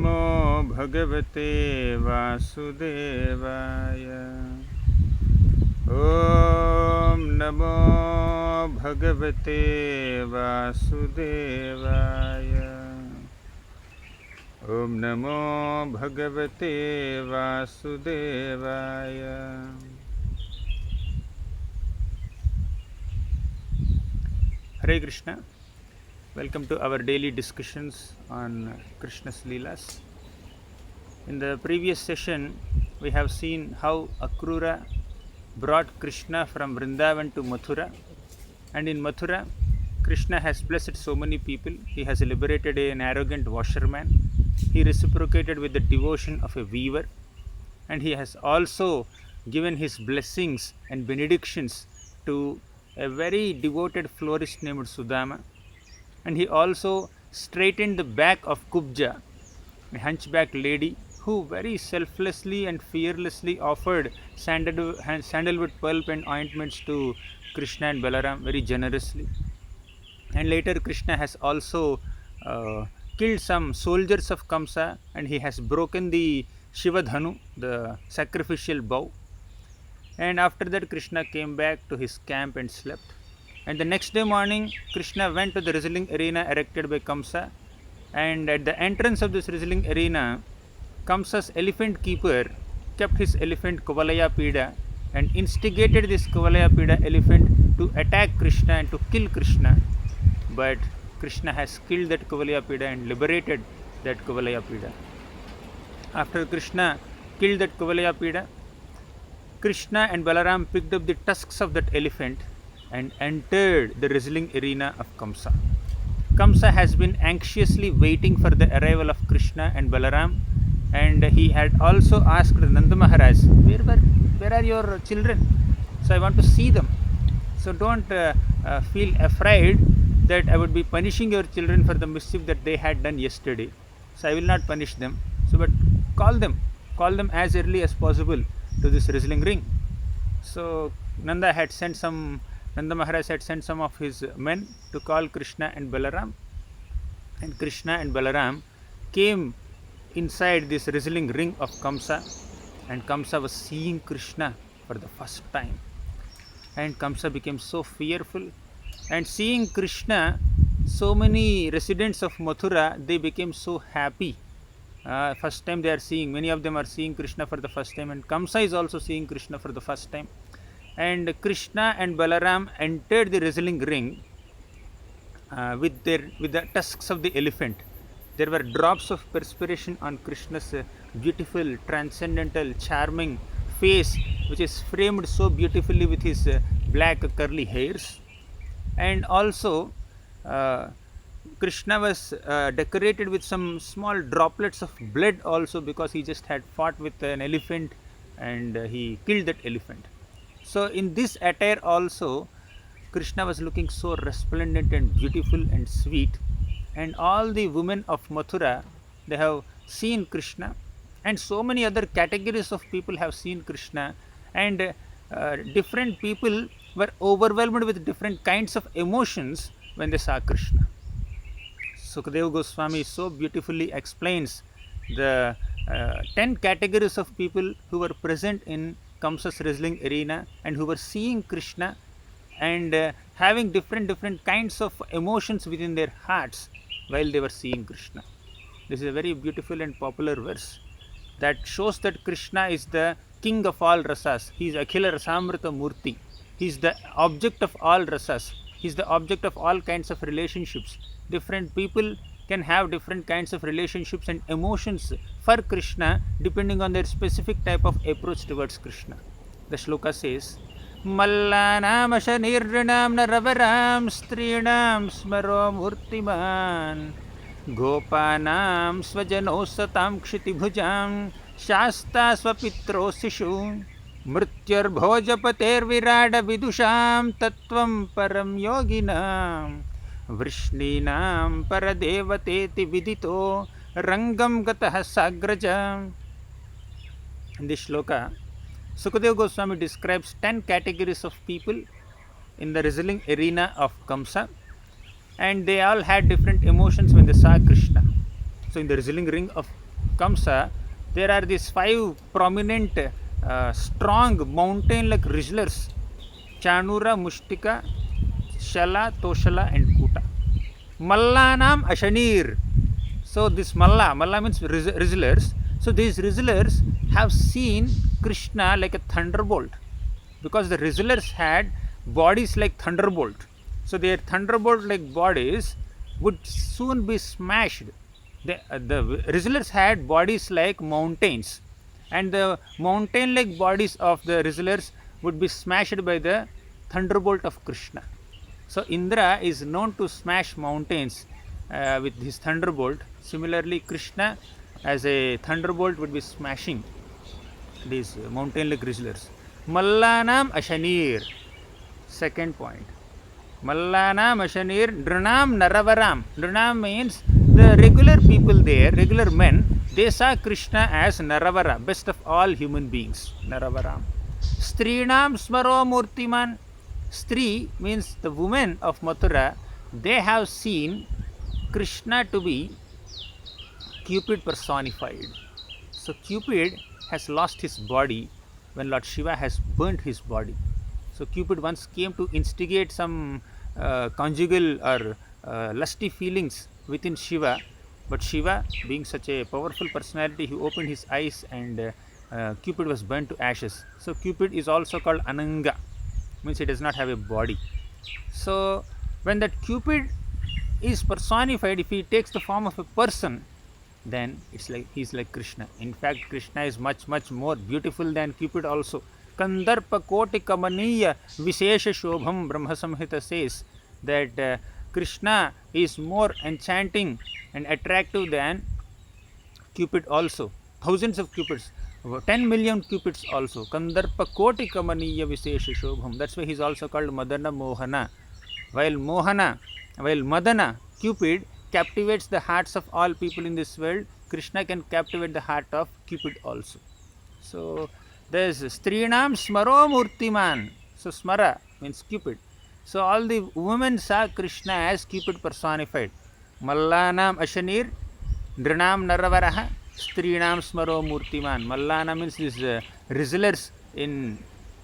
नमो भगवते वासुदेवाय। ॐ नमो भगवते वासुदेवाय। ॐ नमो भगवते वासुदेवाय। Hare Krishna. Welcome to our daily discussions on Krishna's Leelas. In the previous session, we have seen how Akrura brought Krishna from Vrindavan to Mathura, and in Mathura, Krishna has blessed so many people. He has liberated an arrogant washerman, he reciprocated with the devotion of a weaver, and he has also given his blessings and benedictions to a very devoted florist named Sudama. And he also straightened the back of Kubja, a hunchback lady who very selflessly and fearlessly offered sandalwood pulp and ointments to Krishna and Balaram very generously. And later Krishna has also killed some soldiers of Kamsa, and he has broken the Shivadhanu, the sacrificial bow. And after that Krishna came back to his camp and slept. And the next day morning, Krishna went to the wrestling arena erected by Kamsa, and at the entrance of this wrestling arena, Kamsa's elephant keeper kept his elephant Kuvalaya Pida and instigated this Kuvalaya Pida elephant to attack Krishna and to kill Krishna. But Krishna has killed that Kuvalaya Pida and liberated that Kuvalaya Pida. After Krishna killed that Kuvalaya Pida, Krishna and Balaram picked up the tusks of that elephant and entered the wrestling arena of Kamsa. Kamsa has been anxiously waiting for the arrival of Krishna and Balaram, and he had also asked Nanda Maharaj, where are your children? So I want to see them. So don't feel afraid that I would be punishing your children for the mischief that they had done yesterday. So I will not punish them. So but call them as early as possible to this wrestling ring. So Nanda Maharaj had sent some of his men to call Krishna and Balaram, and Krishna and Balaram came inside this wrestling ring of Kamsa, and Kamsa was seeing Krishna for the first time, and Kamsa became so fearful, and seeing Krishna, so many residents of Mathura, they became so happy. First time they are seeing, many of them are seeing Krishna for the first time, and Kamsa is also seeing Krishna for the first time. And Krishna and Balaram entered the wrestling ring with the tusks of the elephant. There were drops of perspiration on Krishna's beautiful, transcendental, charming face, which is framed so beautifully with his black curly hairs. And also Krishna was decorated with some small droplets of blood also, because he just had fought with an elephant and he killed that elephant. So in this attire also, Krishna was looking so resplendent and beautiful and sweet, and all the women of Mathura, they have seen Krishna, and so many other categories of people have seen Krishna, and different people were overwhelmed with different kinds of emotions when they saw Krishna. Sukadeva Goswami so beautifully explains the 10 categories of people who were present in Kamsa's wrestling arena and who were seeing Krishna and having different kinds of emotions within their hearts while they were seeing Krishna. This is a very beautiful and popular verse that shows that Krishna is the king of all rasas. He is Akhila Rasamrita Murti. He is the object of all rasas. He is the object of all kinds of relationships. Different people can have different kinds of relationships and emotions for Krishna depending on their specific type of approach towards Krishna. The shloka says, Mallanam ashanirrinam naravaram strinam smaro murtiman gopanam svajano satam kshitibhujam shasta swapitro sishu mrityar bhojapater virada vidusham tattvam param yoginam Vrishninam paradevateti vidito rangam gatah sagraja. In this shloka, Sukadeva Goswami describes 10 categories of people in the wrestling arena of Kamsa, and they all had different emotions when they saw Krishna. So in the wrestling ring of Kamsa, there are these 5 prominent strong mountain like wrestlers: Chanura, Mushtika, Shala, Toshala and Kuta. Mallanam Ashanir. So this Malla means wrestlers. So these wrestlers have seen Krishna like a thunderbolt, because the wrestlers had bodies like thunderbolt. So their thunderbolt like bodies would soon be smashed. The wrestlers had bodies like mountains, and the mountain like bodies of the wrestlers would be smashed by the thunderbolt of Krishna. So Indra is known to smash mountains with his thunderbolt. Similarly, Krishna as a thunderbolt would be smashing these mountain like wrestlers. Mallanam Ashanir. Second point. Mallanam Ashanir Dranam Naravaram. Dranam means the regular people there, regular men, they saw Krishna as Naravara, best of all human beings. Naravaram. Strinam Smaro Murtiman. Stri means the women of Mathura, they have seen Krishna to be Cupid personified. So Cupid has lost his body when Lord Shiva has burnt his body. So Cupid once came to instigate some conjugal or lusty feelings within Shiva, but Shiva, being such a powerful personality, he opened his eyes and Cupid was burnt to ashes. So Cupid is also called Ananga, means he does not have a body. So when that Cupid is personified, if he takes the form of a person, then it's like he's like Krishna. In fact, Krishna is much more beautiful than Cupid also. Kandarpa Koti Kamaniya Vishesha Shobham. Brahma Samhita says that Krishna is more enchanting and attractive than Cupid also. Thousands of Cupids, 10 million Cupids also. Kandarpa Koti Kamaniya Vishesha Shobham. That's why he's also called Madana Mohana. While Madana, Cupid, captivates the hearts of all people in this world, Krishna can captivate the heart of Cupid also. So there's Strinam Smaro Murtiman. So Smara means Cupid. So all the women saw Krishna as Cupid personified. Mallanam Ashanir, Dranam Naravaraha, Strinam Smaro Murtiman. Mallana means these wrestlers in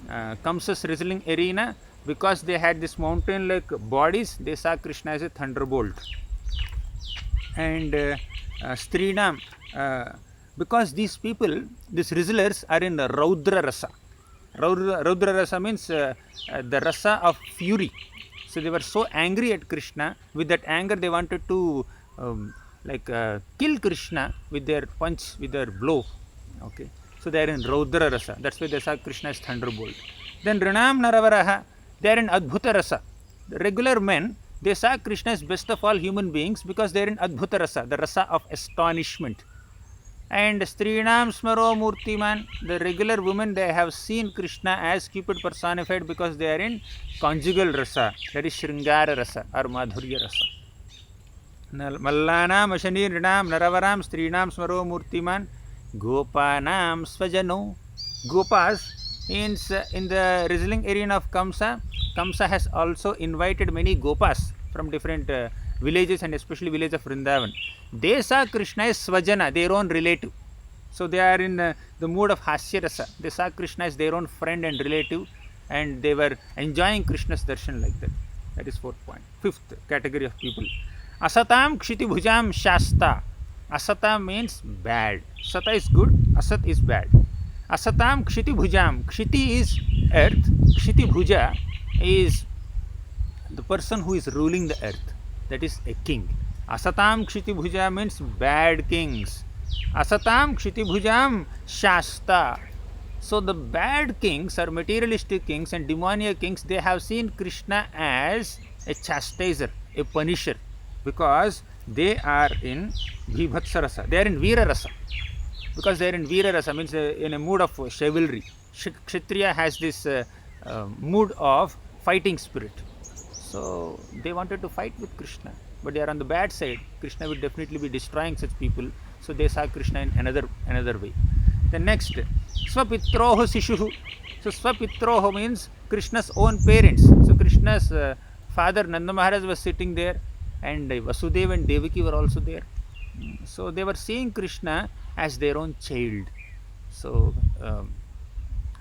Kamsa's wrestling arena, because they had this mountain like bodies, they saw Krishna as a thunderbolt. And Strinam, because these people, these wrestlers are in the Raudra Rasa. Raudra Rasa means the rasa of fury. So they were so angry at Krishna. With that anger, they wanted to kill Krishna with their punch, with their blow. Okay. So they are in Raudra Rasa. That's why they saw Krishna as thunderbolt. Then Ranam Naravaraha, they are in Adbhuta Rasa. The regular men, they saw Krishna as best of all human beings because they are in Adbhuta Rasa, the rasa of astonishment. And Strinam Smaro Murtiman, the regular women, they have seen Krishna as Cupid personified because they are in conjugal rasa, that is Shringara Rasa or Madhurya Rasa. Mallanam Ashanirnam Naravaram Strinam Smaro Murtiman Gopanam Svajano. Gopas means in the wrestling arena of Kamsa, Kamsa has also invited many Gopas from different villages and especially village of Vrindavan. They saw Krishna as Svajana, their own relative. So they are in the mood of Hasya Rasa. They saw Krishna as their own friend and relative, and they were enjoying Krishna's darshan like that. That is fourth point. Fifth category of people. Asatam Kshiti Bhujam Shasta. Asata means bad. Sata is good, Asat is bad. Asatam Kshiti Bhujam. Kshiti is earth. Kshiti Bhuja is the person who is ruling the earth. That is a king. Asatam Kshiti Bhuja means bad kings. Asatam Kshiti Bhujam Shasta. So the bad kings or materialistic kings and demoniac kings, they have seen Krishna as a chastiser, a punisher, because they are in Vibhatsa Rasa. They are in Veera Rasa. Because they are in Veera Rasa means in a mood of chivalry. Kshatriya has this mood of fighting spirit. So they wanted to fight with Krishna, but they are on the bad side. Krishna will definitely be destroying such people. So they saw Krishna in another way. The next, Swapitroho Sishuhu. So Swapitroho means Krishna's own parents. So Krishna's father Nanda Maharaj was sitting there, and Vasudeva and Devaki were also there. So they were seeing Krishna as their own child. So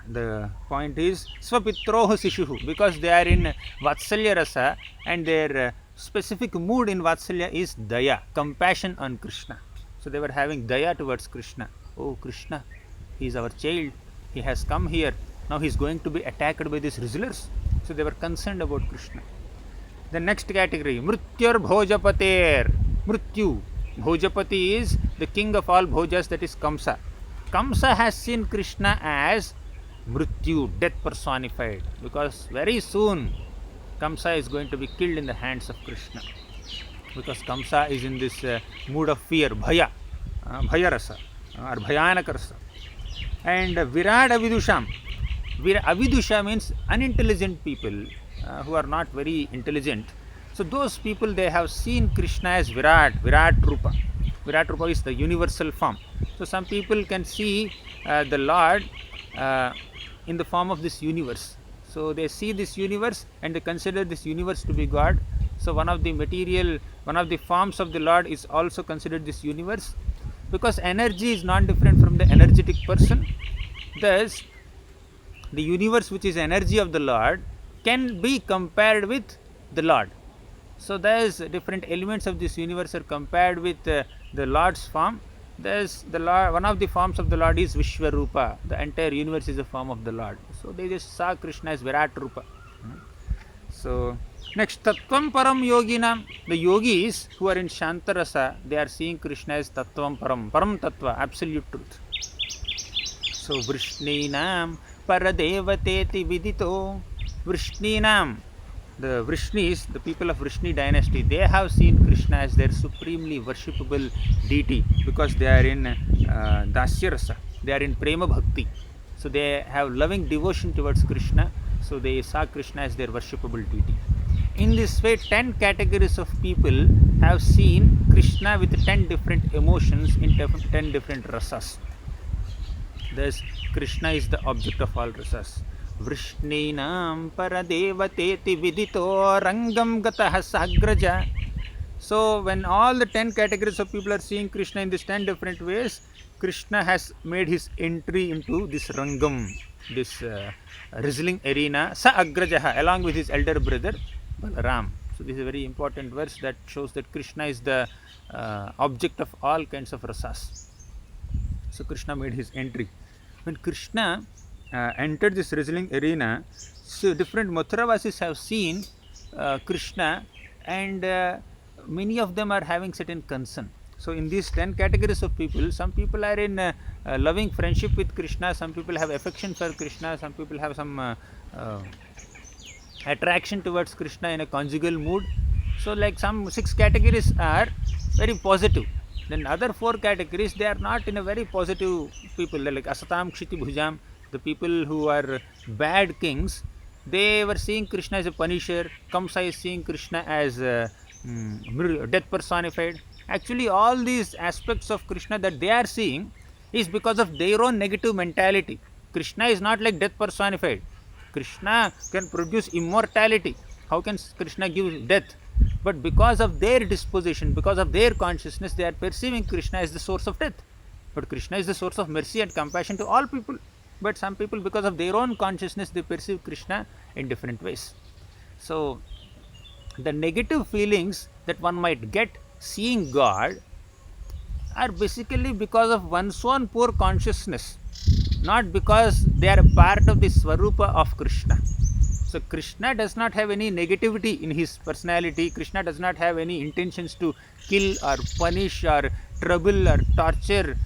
the point is Swapitroho Sishuhu, because they are in Vatsalya Rasa, and their specific mood in Vatsalya is Daya, compassion on Krishna. So they were having Daya towards Krishna. Oh Krishna, he is our child, he has come here, now he is going to be attacked by these rizzlers. So they were concerned about Krishna. The next category, Mrutyur Bhojapater. Mrityu. Bhojapati is the king of all Bhojas, that is Kamsa. Kamsa has seen Krishna as Mrityu, death personified, because very soon Kamsa is going to be killed in the hands of Krishna, because Kamsa is in this mood of fear, Bhaya, Bhaya Rasa, or Bhayanaka Rasa. And Virat Avidusham. Avidusha means unintelligent people who are not very intelligent. So those people, they have seen Krishna as Virat Rupa. Virat Rupa is the universal form. So some people can see the Lord in the form of this universe. So they see this universe and they consider this universe to be God. So one of the forms of the Lord is also considered this universe, because energy is not different from the energetic person. Thus the universe, which is energy of the Lord, can be compared with the Lord. So thus different elements of this universe are compared with the Lord's form. Thus one of the forms of the Lord is Vishwarupa. The entire universe is a form of the Lord. So they just saw Krishna as Virat Rupa. So next, Tattvam Param Yoginam. The yogis who are in Shantarasa, they are seeing Krishna as Tattvam Param, Param Tattva, absolute truth. So Vrishninam Paradevateti Vidito. Vrishninam, the Vrishnis, the people of Vrishni dynasty, they have seen Krishna as their supremely worshipable deity, because they are in Dasya Rasa, they are in Prema Bhakti. So they have loving devotion towards Krishna. So they saw Krishna as their worshipable deity. In this way, 10 categories of people have seen Krishna with 10 different emotions in 10 different rasas. Thus, Krishna is the object of all rasas. Vrishninam Paradevateti Vidito Rangam Gatah Sagraja. So when all the 10 categories of people are seeing Krishna in these 10 different ways, Krishna has made his entry into this Rangam, this wrestling arena, Sa Agrajaha, along with his elder brother Balaram. So this is a very important verse that shows that Krishna is the object of all kinds of rasas. So Krishna made his entry. When Krishna entered this wrestling arena, so different Mathuravasis have seen Krishna, and many of them are having certain concern. So in these 10 categories of people, some people are in loving friendship with Krishna, some people have affection for Krishna, some people have some attraction towards Krishna in a conjugal mood. So like some 6 categories are very positive. Then other 4 categories, they are not in a very positive people, like Asatam Kshiti Bhujam, the people who are bad kings. They were seeing Krishna as a punisher. Kamsa is seeing Krishna as death personified. Actually, all these aspects of Krishna that they are seeing is because of their own negative mentality. Krishna is not like death personified. Krishna can produce immortality. How can Krishna give death? But because of their disposition, because of their consciousness, they are perceiving Krishna as the source of death. But Krishna is the source of mercy and compassion to all people. But some people, because of their own consciousness, they perceive Krishna in different ways. So the negative feelings that one might get seeing God are basically because of one's own poor consciousness, not because they are a part of the Swarupa of Krishna. So Krishna does not have any negativity in his personality. Krishna does not have any intentions to kill or punish or trouble or torture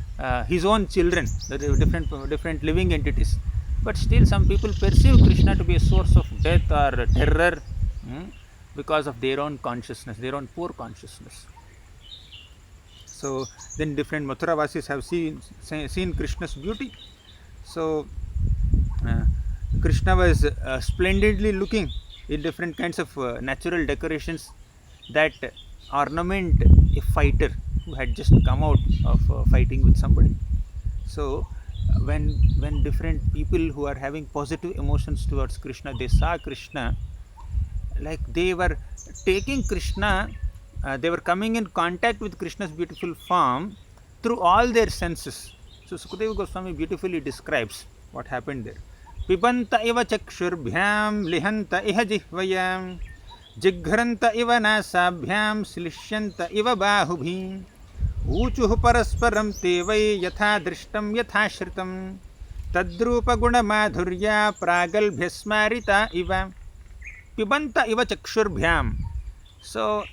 his own children, the different living entities. But still some people perceive Krishna to be a source of death or terror because of their own consciousness, their own poor consciousness. So then different Mathuravasis have seen Krishna's beauty. So Krishna was splendidly looking in different kinds of natural decorations that ornament a fighter who had just come out of fighting with somebody. So when different people who are having positive emotions towards Krishna, they saw Krishna, like they were taking Krishna, they were coming in contact with Krishna's beautiful form through all their senses. So Sukadeva Goswami beautifully describes what happened there. Pibanta iva chakshurabhyam lihanta iha jihvayam jighranta iva nasabhyam slishyanta iva bahubhim ऊचुः परस्परं ते वै यथा दृष्टं यथा श्रुतं तद्रूपगुणमाधुर्या प्रागल्भ्यस्मारिता इव पिबन्त इव चक्षुर्भ्याम. So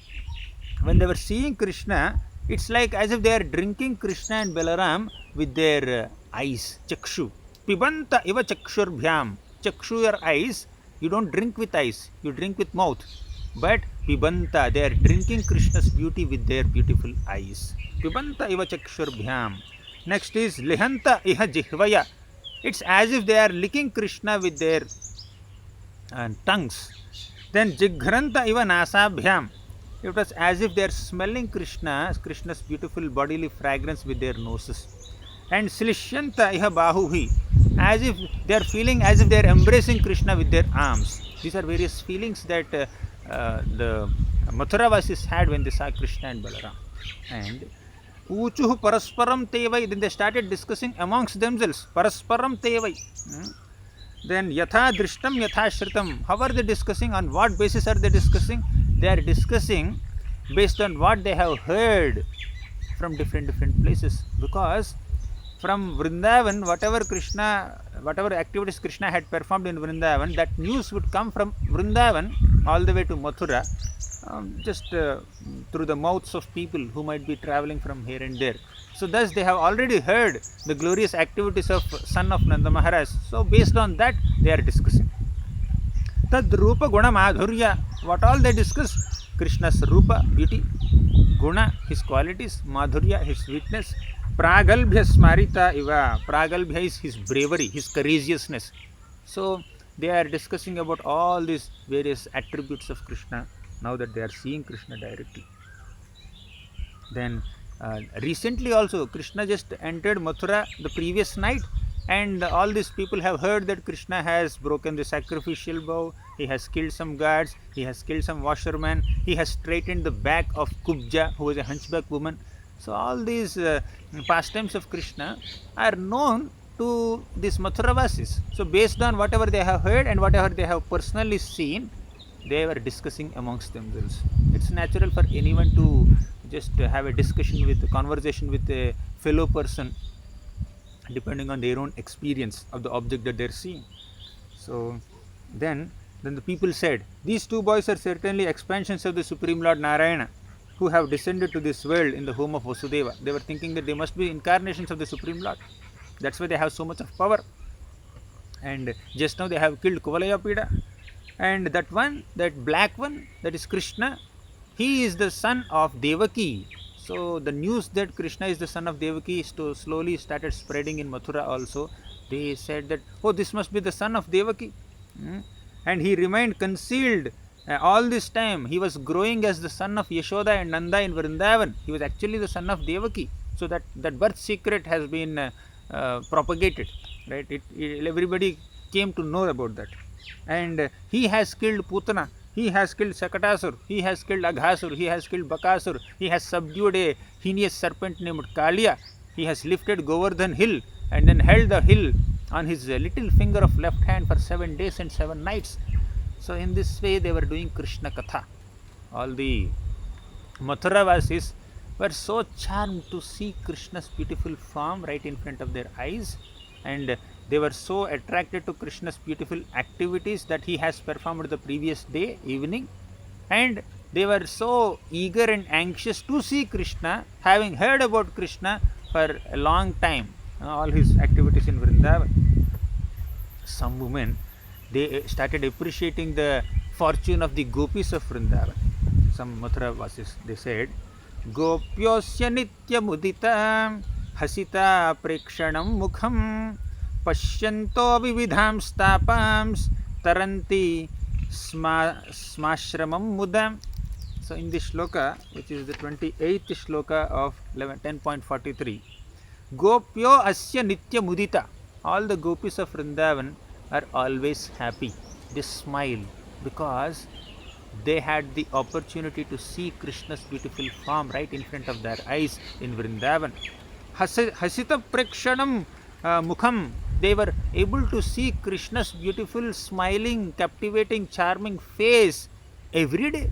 when they were seeing Krishna, it's like as if they are drinking Krishna and Balaram with their eyes, chakshu. Pibanta iva chakshurabhyam. Chakshu, your eyes, you don't drink with eyes, you drink with mouth. But Pibanta, they are drinking Krishna's beauty with their beautiful eyes. Pibanta iva chakshurabhyam. Next is Lihanta iha jihvaya. It's as if they are licking Krishna with their tongues. Then Jighranta iva nasabhyam. It was as if they are smelling Krishna's beautiful bodily fragrance with their noses. And Slishyanta iha bahuhi. As if they are feeling as if they are embracing Krishna with their arms. These are various feelings that the Mathuravasis had when they saw Krishna and Balaram. And Uchuhu parasparam tevai. Then they started discussing amongst themselves. Parasparam tevai. Then Yatha drishtam yatha shritam. How are they discussing? On what basis are they discussing? They are discussing based on what they have heard from different places. Because from Vrindavan, whatever activities Krishna had performed in Vrindavan, that news would come from Vrindavan all the way to Mathura, just through the mouths of people who might be traveling from here and there. So thus they have already heard the glorious activities of son of Nanda Maharaj. So based on that they are discussing. Tad Rupa Guna Madhurya. What all they discuss? Krishna's Rupa, beauty, Guna, his qualities, Madhurya, his sweetness, Pragalbhya Smarita Iva. Pragalbhya is his bravery, his courageousness. So they are discussing about all these various attributes of Krishna now that they are seeing Krishna directly. Then recently also Krishna just entered Mathura the previous night, and all these people have heard that Krishna has broken the sacrificial vow, he has killed some guards, he has killed some washermen, he has straightened the back of Kubja, who was a hunchback woman. So all these pastimes of Krishna are known to these Mathuravasis. So based on whatever they have heard and whatever they have personally seen, they were discussing amongst themselves. It's natural for anyone to just have a conversation with a fellow person depending on their own experience of the object that they are seeing. So then the people said, these two boys are certainly expansions of the Supreme Lord Narayana, who have descended to this world in the home of Vasudeva. They were thinking that they must be incarnations of the Supreme Lord. That's why they have so much of power. And just now they have killed Kuvalayapida. And that black one, that is Krishna, he is the son of Devaki. So the news that Krishna is the son of Devaki slowly started spreading in Mathura also. They said that, oh, this must be the son of Devaki. And he remained concealed all this time. He was growing as the son of Yashoda and Nanda in Vrindavan. He was actually the son of Devaki. So that birth secret has been propagated, right? Everybody came to know about that. And he has killed Putana, he has killed Sakatasur, he has killed Aghasur, he has killed Bakasur, he has subdued a heinous serpent named Kaliya, he has lifted Govardhan hill and then held the hill on his little finger of left hand for 7 days and 7 nights. So in this way they were doing Krishna Katha. All the Mathuravasis were so charmed to see Krishna's beautiful form right in front of their eyes, and they were so attracted to Krishna's beautiful activities that he has performed the previous day evening, and they were so eager and anxious to see Krishna, having heard about Krishna for a long time, all his activities in Vrindavan. Some women, they started appreciating the fortune of the gopis of Vrindavan. Some Mathuravasis, they said, Gopyosya nitya mudita hasita prekshanam mukham Pashyanto vividham stapams taranti smashramam mudam. So in this shloka, which is the 28th shloka of 10.43, Gopyo asya nitya mudita. All the gopis of Vrindavan are always happy. They smile because they had the opportunity to see Krishna's beautiful form right in front of their eyes in Vrindavan. hasita prekshanam mukham. They were able to see Krishna's beautiful, smiling, captivating, charming face every day.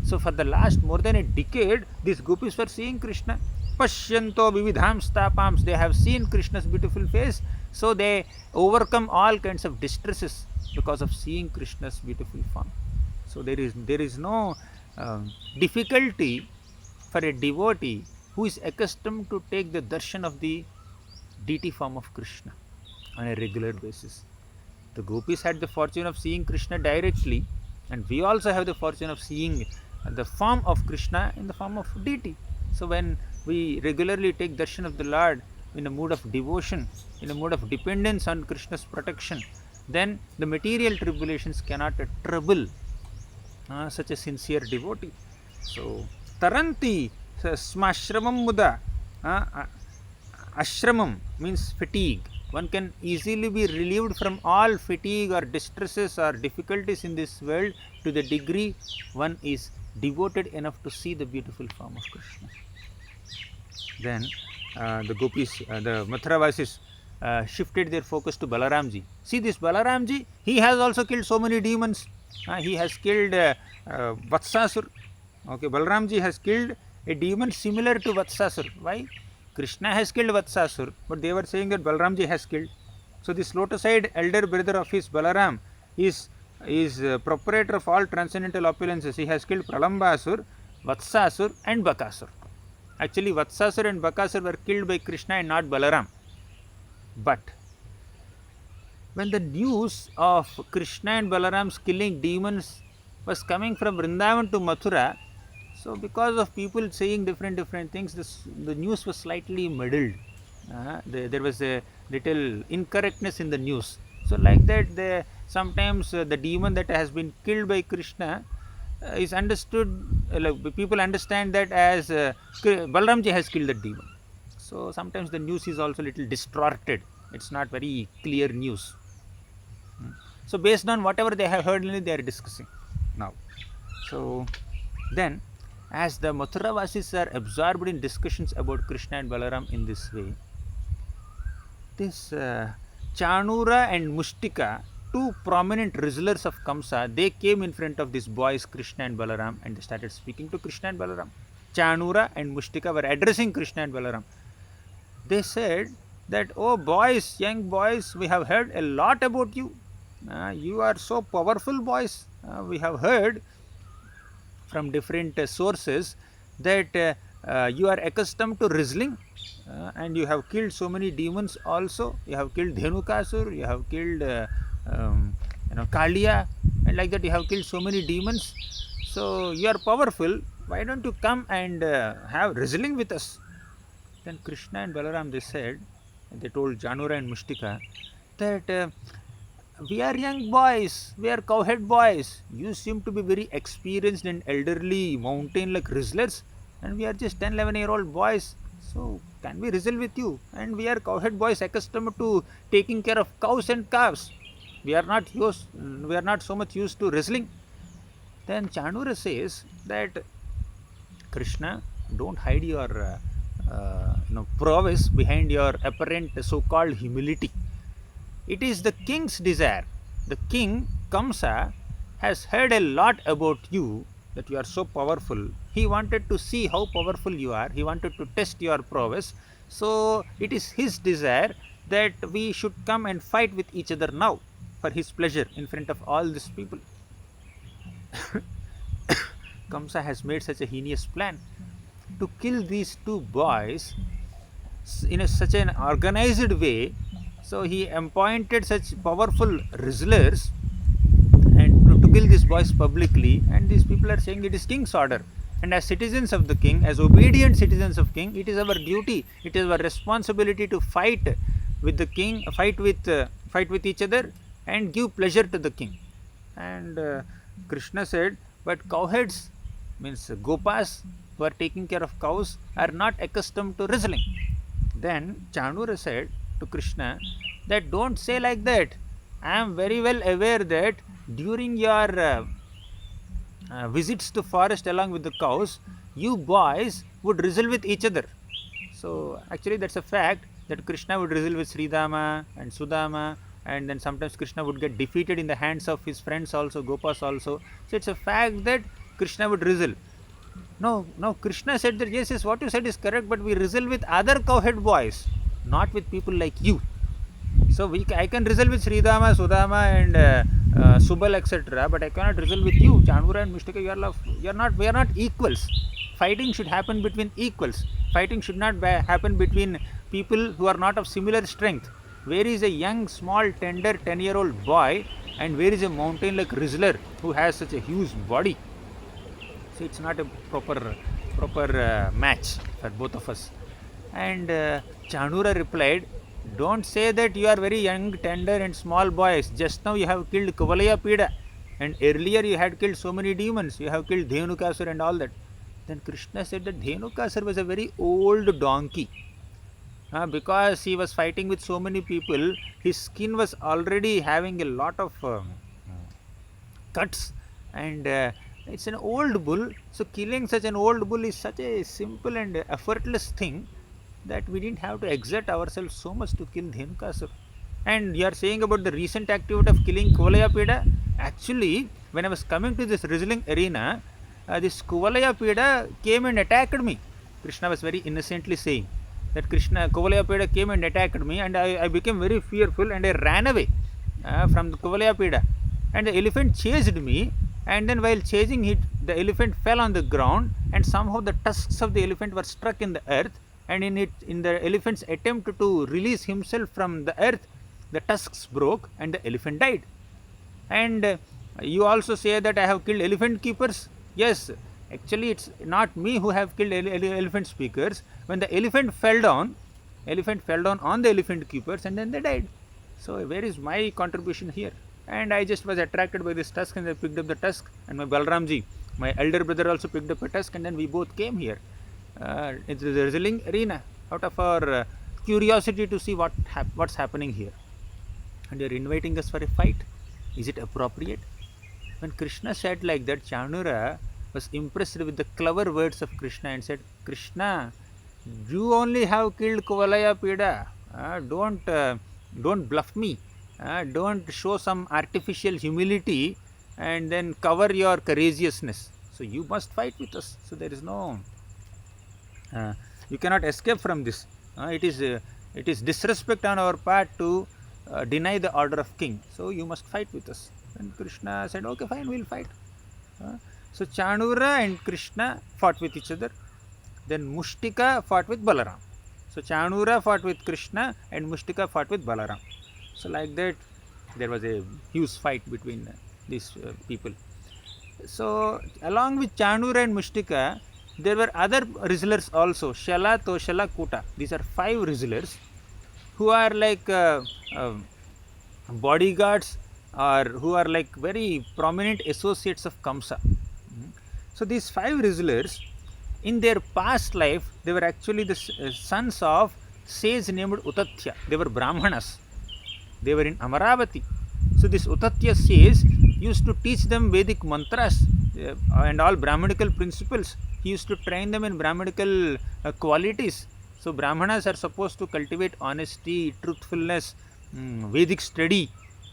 So for the last more than a decade, these gopis were seeing Krishna. Pashyanto vividham stapams. They have seen Krishna's beautiful face, so they overcome all kinds of distresses because of seeing Krishna's beautiful form. So there is no difficulty for a devotee who is accustomed to take the darshan of the deity form of Krishna on a regular basis. The gopis had the fortune of seeing Krishna directly, and we also have the fortune of seeing the form of Krishna in the form of deity. So when we regularly take darshan of the Lord in a mood of devotion, in a mood of dependence on Krishna's protection, then the material tribulations cannot trouble such a sincere devotee. So taranti smashramam muda. Ashramam means fatigue. One can easily be relieved from all fatigue or distresses or difficulties in this world to the degree one is devoted enough to see the beautiful form of Krishna. Then the gopis, the Mathuravasis shifted their focus to Balaramji. See this Balaramji, he has also killed so many demons. He has killed Vatsasur. Okay, Balaramji has killed a demon similar to Vatsasur. Why? Krishna has killed Vatsasur, but they were saying that Balaramji has killed. So this lotus-eyed elder brother of his, Balaram, is proprietor of all transcendental opulences. He has killed Pralambasur, Vatsasur and Bakasur. Actually, Vatsasur and Bakasur were killed by Krishna and not Balaram. But when the news of Krishna and Balaram's killing demons was coming from Vrindavan to Mathura, so because of people saying different things, the news was slightly muddled. There was a little incorrectness in the news. So like that, sometimes the demon that has been killed by Krishna is understood, people understand that as Balaramji has killed the demon. So sometimes the news is also a little distorted. It's not very clear news. So based on whatever they have heard, they are discussing now. So then, as the Mathuravasis are absorbed in discussions about Krishna and Balaram in this way, this Chanura and Mushtika, two prominent wrestlers of Kamsa, they came in front of these boys Krishna and Balaram, and they started speaking to Krishna and Balaram. Chanura and Mushtika were addressing Krishna and Balaram. They said that, oh boys, young boys, we have heard a lot about you. You are so powerful boys. We have heard from different sources that you are accustomed to wrestling, and you have killed so many demons also. You have killed Dhenukasur, you have killed Kaliya, and like that you have killed so many demons. So you are powerful. Why don't you come and have wrestling with us? Then Krishna and Balaram, they said, they told Janura and Mushtika that we are young boys, we are cowhead boys. You seem to be very experienced and elderly mountain like wrestlers, and we are just 10-11-year-old boys. So can we wrestle with you? And we are cowhead boys accustomed to taking care of cows and calves. We are not so much used to wrestling. Then Chanura says that, Krishna, don't hide your prowess behind your apparent so-called humility. It is the king's desire. The king, Kamsa, has heard a lot about you, that you are so powerful. He wanted to see how powerful you are. He wanted to test your prowess. So it is his desire that we should come and fight with each other now for his pleasure in front of all these people. Kamsa has made such a heinous plan to kill these two boys in such an organized way. So he appointed such powerful wrestlers and to kill these boys publicly, and these people are saying it is king's order. And as citizens of the king, as obedient citizens of king, it is our duty, it is our responsibility to fight with the king, fight with each other and give pleasure to the king. And Krishna said, but cowheads, means gopas who are taking care of cows, are not accustomed to wrestling. Then Chanura said to Krishna that, don't say like that. I am very well aware that during your visits to forest along with the cows, you boys would wrestle with each other. So actually that's a fact that Krishna would wrestle with Sridama and Sudama, and then sometimes Krishna would get defeated in the hands of his friends also, Gopas also. So it's a fact that Krishna would wrestle. No, Krishna said that yes, what you said is correct, but we wrestle with other cowhead boys, not with people like you. So I can wrestle with Sridama, Sudama, and Subal, etc., but I cannot wrestle with you, Chanura and Mishtika. We are not equals. Fighting should happen between equals. Fighting should not happen between people who are not of similar strength. Where is a young, small, tender 10-year-old boy, and where is a mountain like wrestler who has such a huge body? So it's not a proper match for both of us. And Chanura replied, don't say that you are very young, tender and small boys. Just now you have killed Kuvalaya Pida, and earlier you had killed so many demons. You have killed Dhenukasur and all that. Then Krishna said that Dhenukasur was a very old donkey. Because he was fighting with so many people, his skin was already having a lot of cuts, and it's an old bull. So killing such an old bull is such a simple and effortless thing that we didn't have to exert ourselves so much to kill Dhenukasur. And you are saying about the recent activity of killing Kuvalaya Pida. Actually, when I was coming to this wrestling arena, this Kuvalaya Pida came and attacked me. Krishna was very innocently saying that Kuvalaya Pida came and attacked me, and I became very fearful and I ran away from the Kuvalaya Pida. And the elephant chased me, and then while chasing it, the elephant fell on the ground, and somehow the tusks of the elephant were struck in the earth, and in the elephant's attempt to release himself from the earth, the tusks broke and the elephant died. And you also say that I have killed elephant keepers. Yes, actually it's not me who have killed elephant speakers. When the elephant fell down on the elephant keepers, and then they died. So where is my contribution here? And I just was attracted by this tusk, and I picked up the tusk, and my Balramji, my elder brother, also picked up a tusk, and then we both came here. It's the wrestling arena out of our curiosity to see what's happening here. And you're inviting us for a fight. Is it appropriate? When Krishna said like that, Chanura was impressed with the clever words of Krishna and said, Krishna, you only have killed Kuvalaya Pida. Don't bluff me. Don't show some artificial humility and then cover your courageousness. So you must fight with us. So there is no... you cannot escape from this. It is disrespect on our part to deny the order of king. So you must fight with us. And Krishna said, okay, fine, we'll fight. So Chanura and Krishna fought with each other. Then Mushtika fought with Balaram. So Chanura fought with Krishna and Mushtika fought with Balaram. So like that, there was a huge fight between these people. So along with Chanura and Mushtika, there were other wrestlers also, Shala, Toshala, Kuta. These are 5 wrestlers who are like bodyguards, or who are like very prominent associates of Kamsa. So these 5 wrestlers, in their past life, they were actually the sons of sage named Utatya. They were Brahmanas. They were in Amaravati. So this Utatya sage used to teach them Vedic mantras and all Brahmanical principles. He used to train them in Brahmanical qualities. So Brahmanas are supposed to cultivate honesty, truthfulness, Vedic study,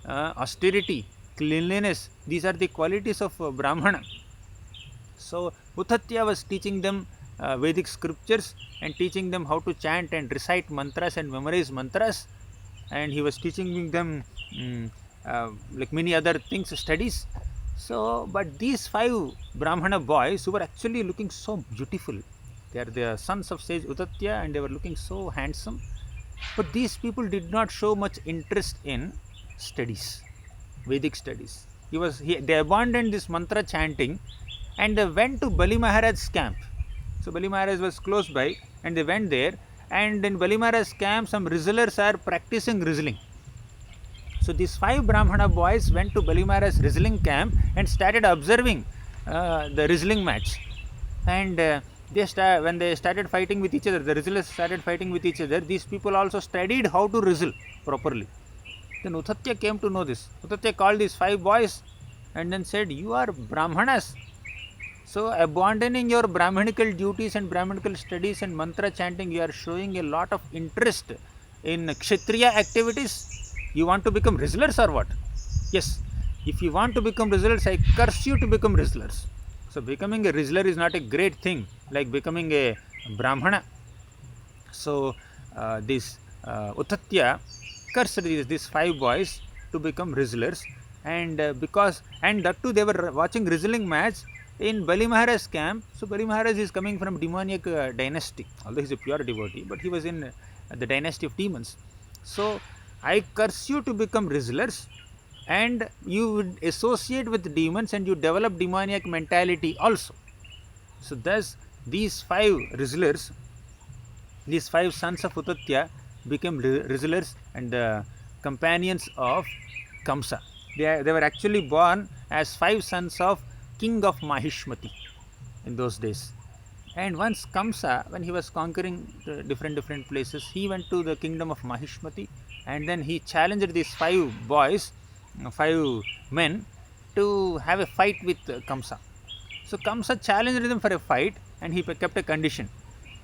austerity, cleanliness. These are the qualities of Brahmana. So Utatya was teaching them Vedic scriptures and teaching them how to chant and recite mantras and memorize mantras. And he was teaching them like many other things, studies. So, but these 5 Brahmana boys who were actually looking so beautiful, they are the sons of sage Utatya, and they were looking so handsome. But these people did not show much interest in studies, Vedic studies. They abandoned this mantra chanting, and they went to Bali Maharaj's camp. So Bali Maharaj was close by, and they went there. And in Bali Maharaj's camp, some wrestlers are practicing wrestling. So these 5 Brahmana boys went to Bali Maharaj's wrestling camp and started observing the wrestling match. And when they started fighting with each other, the wrestlers started fighting with each other. These people also studied how to wrestle properly. Then Utatya came to know this. Utatya called these 5 boys and then said, you are Brahmanas. So abandoning your Brahmanical duties and Brahmanical studies and mantra chanting, you are showing a lot of interest in Kshatriya activities. You want to become Rizzlers or what? Yes, if you want to become Rizzlers, I curse you to become Rizzlers. So becoming a Rizzler is not a great thing like becoming a Brahmana. So this Uttatya cursed these 5 boys to become Rizzlers, and that too they were watching Rizzling match in Bali Maharaj's camp. So Bali Maharaj is coming from demoniac dynasty, although he is a pure devotee, but he was in the dynasty of demons. So I curse you to become Rizzlers, and you would associate with demons and you develop demoniac mentality also. So thus these 5 sons of Uttatya became Rizzlers and the companions of Kamsa. They were actually born as 5 sons of king of Mahishmati in those days. And once Kamsa, when he was conquering different places, he went to the kingdom of Mahishmati, and then he challenged these 5 boys, 5 men, to have a fight with Kamsa. So Kamsa challenged them for a fight, and he kept a condition: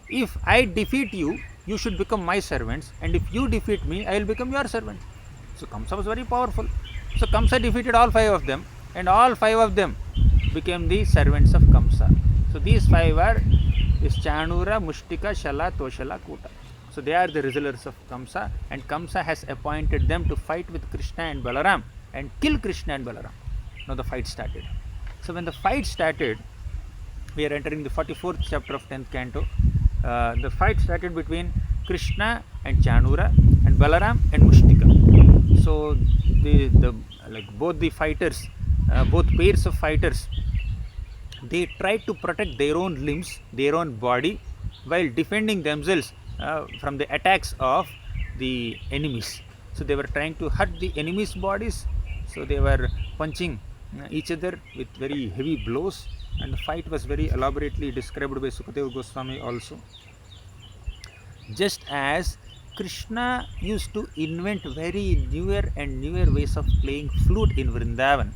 if I defeat you, you should become my servants, and if you defeat me, I will become your servant. So Kamsa was very powerful. So Kamsa defeated all 5 of them, and all 5 of them became the servants of Kamsa. So these 5 are Chanura, Mushtika, Shala, Toshala, Kuta. So they are the Rizzlers of Kamsa, and Kamsa has appointed them to fight with Krishna and Balaram and kill Krishna and Balaram. Now the fight started. So when the fight started, we are entering the 44th chapter of 10th canto. The fight started between Krishna and Chanura and Balaram and Mushtika. So both the fighters, both pairs of fighters, they tried to protect their own limbs, their own body, while defending themselves from the attacks of the enemies. So they were trying to hurt the enemies' bodies. So they were punching each other with very heavy blows, and the fight was very elaborately described by Sukadeva Goswami also. Just as Krishna used to invent very newer and newer ways of playing flute in Vrindavan,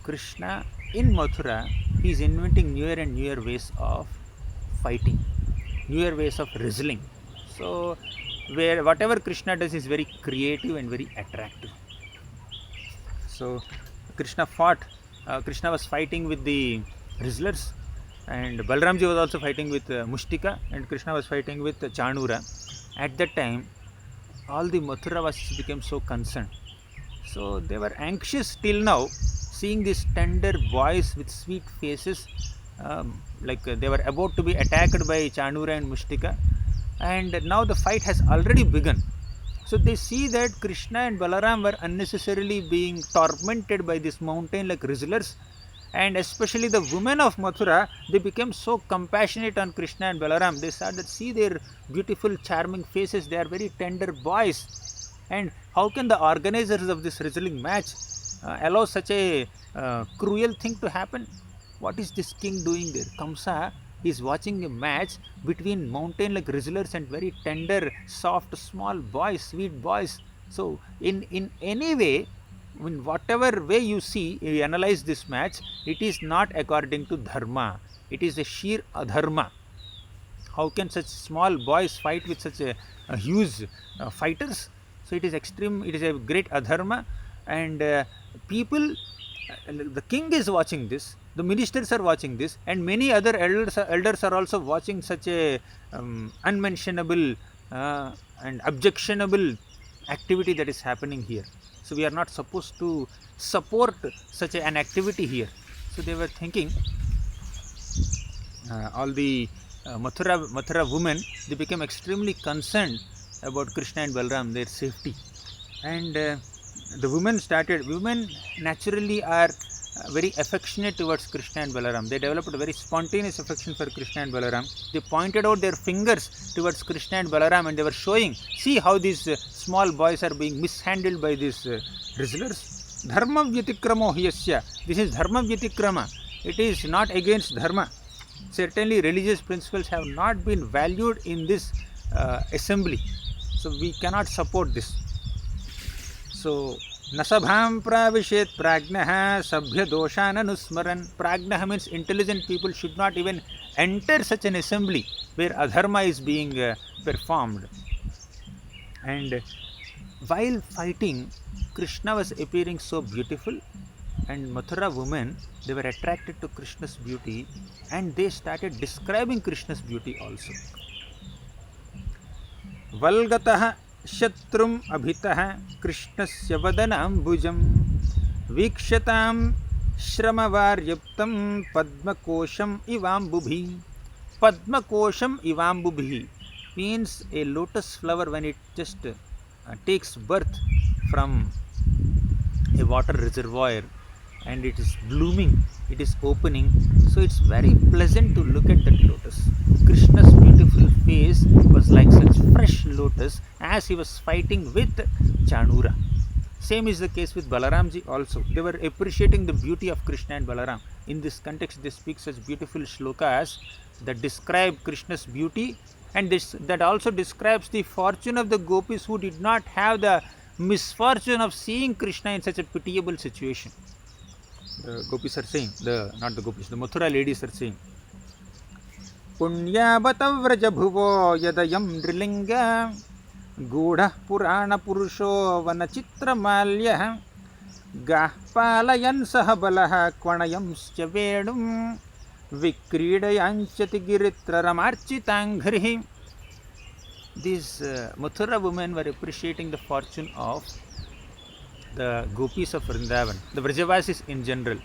Krishna in Mathura, he is inventing newer and newer ways of fighting, newer ways of wrestling. So whatever Krishna does is very creative and very attractive. So Krishna was fighting with the Rizzlers, and Balramji was also fighting with Mushtika, and Krishna was fighting with Chanura. At that time, all the Mathuravasis became so concerned. So they were anxious till now, seeing these tender boys with sweet faces, they were about to be attacked by Chanura and Mushtika, and now the fight has already begun. So they see that Krishna and Balaram were unnecessarily being tormented by this mountain like Rizzlers, and especially the women of Mathura, they became so compassionate on Krishna and Balaram. They started to see their beautiful, charming faces. They are very tender boys. And how can the organizers of this wrestling match allow such a cruel thing to happen? What is this king doing there? Kamsa is watching a match between mountain like Rizzlers and very tender, soft, small boys, sweet boys. So in any way, in whatever way you analyze this match, it is not according to dharma. It is a sheer adharma. How can such small boys fight with such a huge fighters? So it is extreme. It is a great adharma, and people. The king is watching this. The ministers are watching this, and many other elders are also watching such a unmentionable and objectionable activity that is happening here. So we are not supposed to support such an activity here. So they were thinking, all the Mathura women, they became extremely concerned about Krishna and Balaram, their safety. And the women naturally are very affectionate towards Krishna and Balaram. They developed a very spontaneous affection for Krishna and Balaram. They pointed out their fingers towards Krishna and Balaram, and they were showing, see how these small boys are being mishandled by these Rizzlers. Dharma vyatikramo hyasya. This is dharma vyatikrama. It is not against dharma. Certainly religious principles have not been valued in this assembly. So we cannot support this. So Nasabham pravishet prajnaha sabhya doshananusmaran. Prajnaha means intelligent people should not even enter such an assembly where adharma is being performed. And while fighting, Krishna was appearing so beautiful, and Mathura women, they were attracted to Krishna's beauty, and they started describing Krishna's beauty also. Valgatah Shatrum Abhitah Krishnasya Vadanambujam Vikshatam Shramavaryaptam Padmakosham Ivambubhi. Padmakosham Ivambubhi means a lotus flower when it just takes birth from a water reservoir and it is blooming, it is opening, so it's very pleasant to look at that lotus. Krishna's beautiful face was like such fresh lotus as he was fighting with Chanura. Same is the case with Balaramji also. They were appreciating the beauty of Krishna and Balaram. In this context, they speak such beautiful shlokas that describe Krishna's beauty, and that also describes the fortune of the gopis who did not have the misfortune of seeing Krishna in such a pitiable situation. The gopis are saying, not the gopis, the Mathura ladies are saying, Punyabata vraja bhuvo yadayam drilinga Gudha Purana Purusho Vanachitra Malya Gahpalayan Sahabalaha Kvanayamscha Vedum Vikridayanchati Giritra Ramarchitangrihi. These Mathura women were appreciating the fortune of the gopis of Vrindavan, the Vrajavasis in general.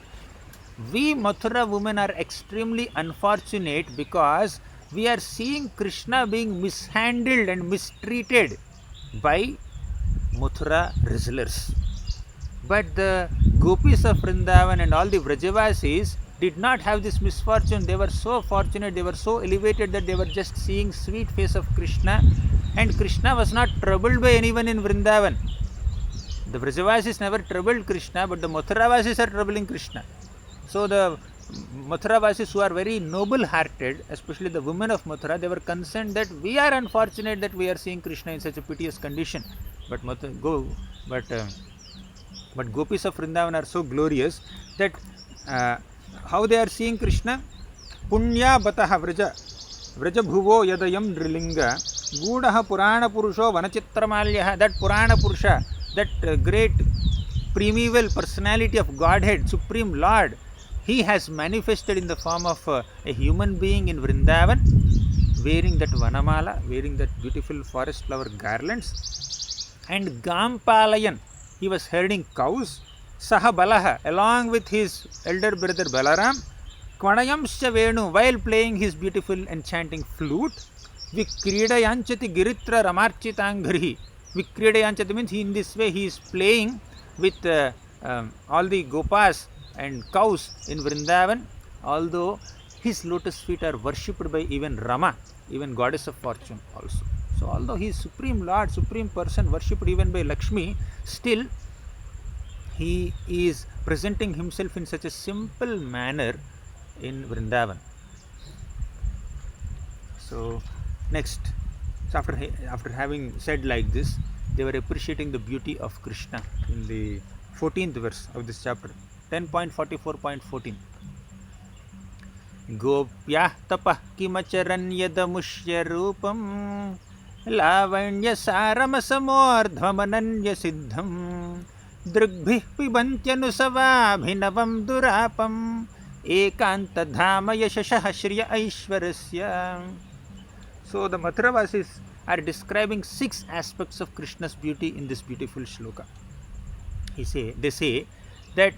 We Mathura women are extremely unfortunate because we are seeing Krishna being mishandled and mistreated by Mathura wrestlers. But the gopis of Vrindavan and all the Vrajavasis did not have this misfortune. They were so fortunate, they were so elevated that they were just seeing sweet face of Krishna, and Krishna was not troubled by anyone in Vrindavan. The Vrajavasis never troubled Krishna, but the Mathuravasis are troubling Krishna. So the Mathuravasis who are very noble hearted, especially the women of Mathura, they were concerned that we are unfortunate that we are seeing Krishna in such a piteous condition. But gopis of Vrindavan are so glorious that how they are seeing Krishna? Punya Bataha Vraja Bhuvo Yadayam Drilinga Gudaha Purana Purusho Vanachitra Malyaha. That Purana Purusha, that great primeval personality of Godhead, Supreme Lord, he has manifested in the form of a human being in Vrindavan, wearing that Vanamala, wearing that beautiful forest flower garlands. And Gampalayan, he was herding cows. Sahabalaha, along with his elder brother Balaram, Kvanayamscha Venu, while playing his beautiful enchanting flute. Vikridayanchati Giritra Ramarchitangrihi. Vikridayanchati means in this way he is playing with all the gopas and cows in Vrindavan, although his lotus feet are worshipped by even Rama, even goddess of fortune also. So although he is Supreme Lord, Supreme Person, worshipped even by Lakshmi, still he is presenting himself in such a simple manner in Vrindavan. So next, so after having said like this, they were appreciating the beauty of Krishna in the 14th verse of this chapter, 10.44.14. Gopyah tapah kimacharan yadamushya rupam lavanya saramasamordhvamananya siddham Drugbhih pibantyanusavabhinavam durapam ekanta dhama yashashah shriya aishwarasya. So the Mathuravasis are describing 6 aspects of Krishna's beauty in this beautiful shloka. They say that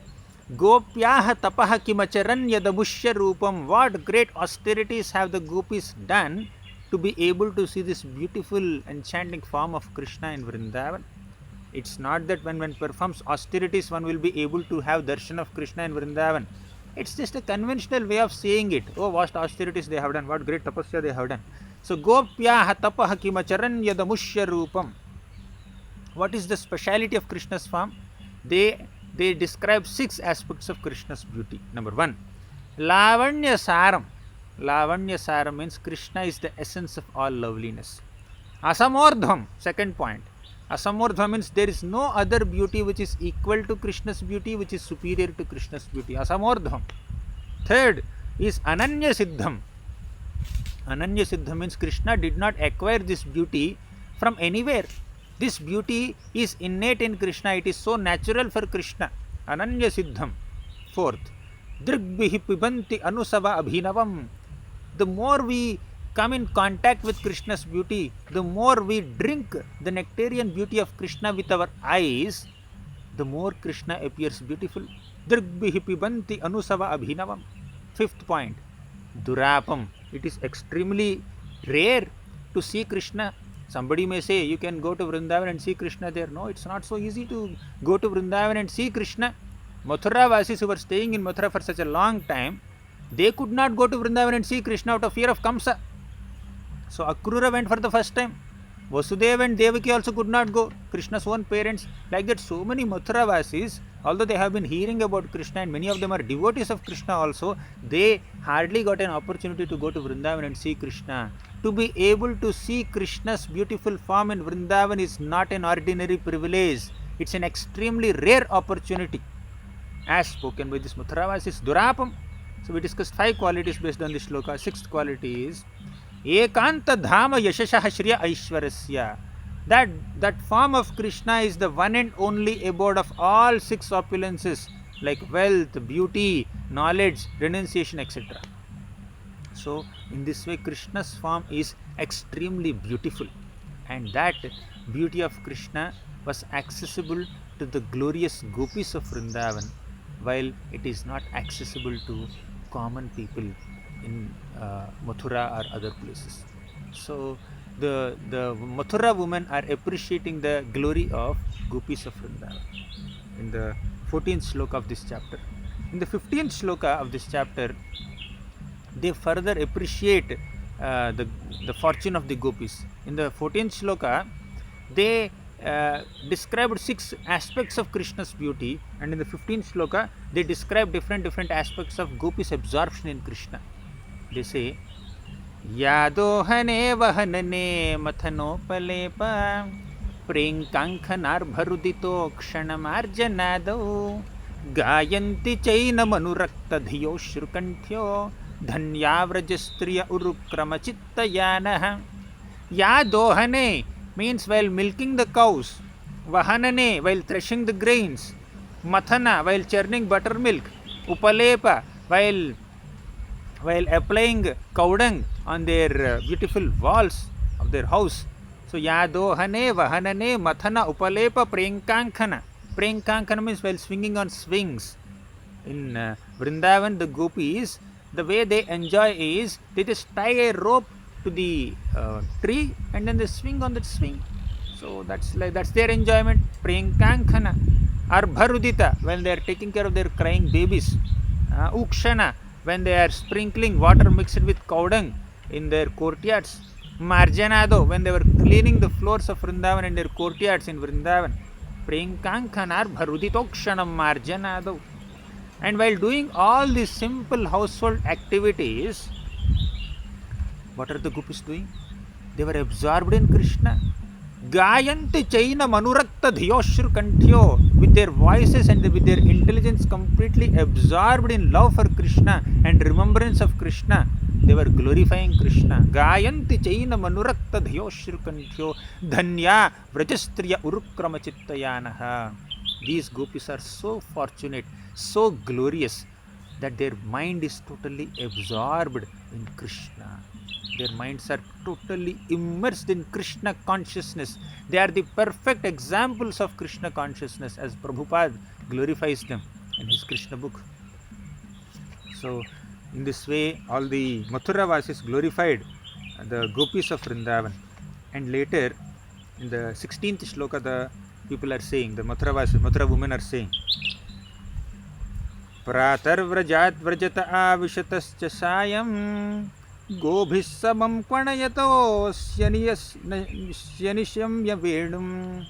Gopyah tapah kimacharan yadamushya rupam. What great austerities have the gopis done to be able to see this beautiful enchanting form of Krishna in Vrindavan. It's not that when one performs austerities one will be able to have darshan of Krishna in Vrindavan. It's just a conventional way of saying it. Oh, what austerities they have done, what great tapasya they have done. So Gopyah tapah kimacharan yadamushya rupam. What is the speciality of Krishna's form? They describe 6 aspects of Krishna's beauty. Number 1, Lavanya Saram. Lavanya Saram means Krishna is the essence of all loveliness. Asamordham, second point, Asamordha means there is no other beauty which is equal to Krishna's beauty, which is superior to Krishna's beauty. Asamordham. Third is Ananya Siddham. Ananya Siddham means Krishna did not acquire this beauty from anywhere. This beauty is innate in Krishna. It is so natural for Krishna. Ananya Siddham. Fourth, Drigbihi Pibanti Anusava Abhinavam. The more we come in contact with Krishna's beauty, the more we drink the nectarian beauty of Krishna with our eyes, the more Krishna appears beautiful. Drigbihi Pibanti Anusava Abhinavam. Fifth point, Durapam. It is extremely rare to see Krishna. Somebody may say you can go to Vrindavan and see Krishna there. No, it's not so easy to go to Vrindavan and see Krishna. Mathura Vasis who were staying in Mathura for such a long time, they could not go to Vrindavan and see Krishna out of fear of Kamsa. So Akrura went for the first time. Vasudeva and Devaki also could not go. Krishna's own parents. Like that, so many Mathura Vasis, although they have been hearing about Krishna and many of them are devotees of Krishna also, they hardly got an opportunity to go to Vrindavan and see Krishna. To be able to see Krishna's beautiful form in Vrindavan is not an ordinary privilege. It's an extremely rare opportunity. As spoken by this Mathuravasis, Durapam. So we discussed 5 qualities based on this shloka. 6th quality is Ekanta Dhama Yashasha Shriya Aishwarasya. That form of Krishna is the one and only abode of all 6 opulences like wealth, beauty, knowledge, renunciation, etc. So in this way Krishna's form is extremely beautiful, and that beauty of Krishna was accessible to the glorious gopis of Vrindavan, while it is not accessible to common people in Mathura or other places. So the Mathura women are appreciating the glory of gopis of Vrindavan in the 14th shloka of this chapter. In the 15th shloka of this chapter, they further appreciate the fortune of the gopis. In the 14th shloka, they described 6 aspects of Krishna's beauty, and in the 15th shloka, they describe different aspects of gopis' absorption in Krishna. They say, Yadohane vahanane mathanopalepa Prenkankhanarbharudito ksanamarjanado Gayanti chaina manurakta dhiyo shrukanthyo Dhanyavrajastriya urukramachittayanaha. Yadohane means while milking the cows, Vahanane while threshing the grains, Mathana while churning buttermilk, Upalepa while applying cow dung on their beautiful walls of their house. So Yadohane, Vahanane, Mathana, Upalepa, Prenkankhana. Prenkankhana means while swinging on swings. In Vrindavan, the gopis, the way they enjoy is they just tie a rope to the tree and then they swing on that swing. So that's their enjoyment. Prenkankhana. Arbharudita, when they are taking care of their crying babies. Ukshana, when they are sprinkling water mixed with cow dung in their courtyards. Marjanado, when they were cleaning the floors of Vrindavan and their courtyards in Vrindavan. Prenkankhana arbharuditokshanam marjanado. And while doing all these simple household activities, what are the gopis doing? They were absorbed in Krishna. Gayanti chaina manurakta dhiyoshru kanthyo. With their voices and with their intelligence completely absorbed in love for Krishna and remembrance of Krishna, they were glorifying Krishna. Gayanti chaina manurakta dhiyoshru kanthyo dhanya vrajastriya urukramachittayanaha. These gopis are so fortunate, so glorious, that their mind is totally absorbed in Krishna. Their minds are totally immersed in Krishna consciousness. They are the perfect examples of Krishna consciousness, as Prabhupada glorifies them in his Krishna book. So in this way, all the Mathura Vasis glorified the gopis of Vrindavan. And later, in the 16th shloka, the people are saying, the Mathura women are saying, Pratarvrajat vrajata avishatascha sayam Gobhissamam kvanayato syanisham yavedum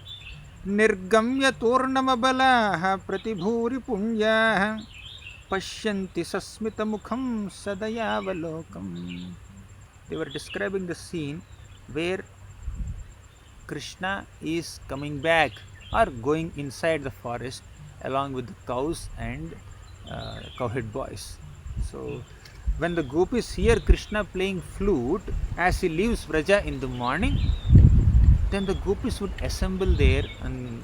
Nirgamya turnamabalaha pratibhuri punyaha Pashyanti sasmita mukham sadayavalokam. They were describing the scene where Krishna is coming back or going inside the forest along with the cows and cowhead boys. So when the gopis hear Krishna playing flute as he leaves Vraja in the morning, then the gopis would assemble there and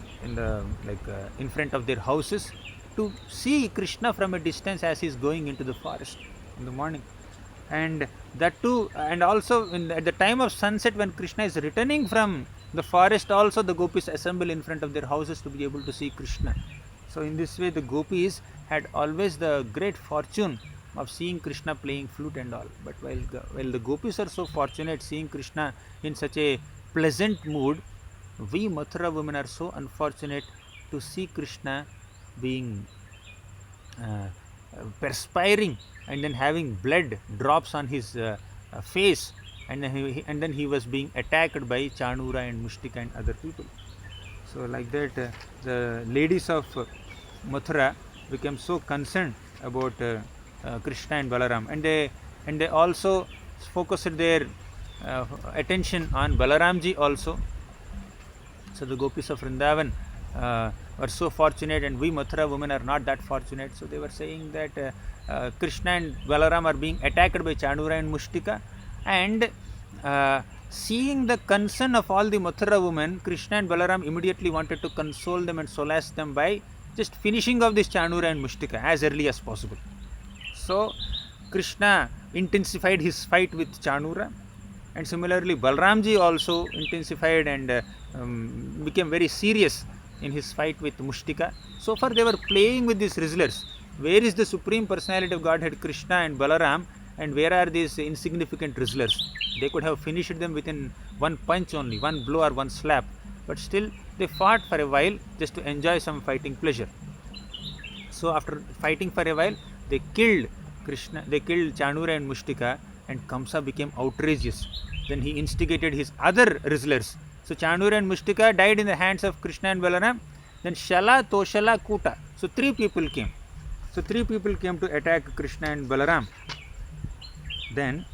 in front of their houses to see Krishna from a distance as he is going into the forest in the morning. And that too, and also at the time of sunset, when Krishna is returning from the forest, also the gopis assemble in front of their houses to be able to see Krishna. So in this way, the gopis had always the great fortune of seeing Krishna playing flute and all. But while the gopis are so fortunate seeing Krishna in such a pleasant mood, we Mathura women are so unfortunate to see Krishna being perspiring and then having blood drops on his face, and then he was being attacked by Chanura and Mushtika and other people. So like that, the ladies of Mathura became so concerned about Krishna and Balaram, and they also focused their attention on Balaramji also. So the gopis of Vrindavan were so fortunate, and we Mathura women are not that fortunate. So they were saying that Krishna and Balaram are being attacked by Chanura and Mushtika, and seeing the concern of all the Mathura women, Krishna and Balaram immediately wanted to console them and solace them by just finishing off this Chanura and Mushtika as early as possible. So Krishna intensified his fight with Chanura, and similarly Balramji also intensified and became very serious in his fight with Mushtika. So far they were playing with these wrestlers. Where is the Supreme Personality of Godhead Krishna and Balaram, and where are these insignificant wrestlers? They could have finished them within one punch only, one blow or one slap, but still they fought for a while just to enjoy some fighting pleasure. So after fighting for a while, they killed Chanura and Mushtika, and Kamsa became outrageous. Then he instigated his other wrestlers. So Chanura and Mushtika died in the hands of Krishna and Balaram. Then Shala, Toshala, Kuta. So three people came. To attack Krishna and Balaram. Then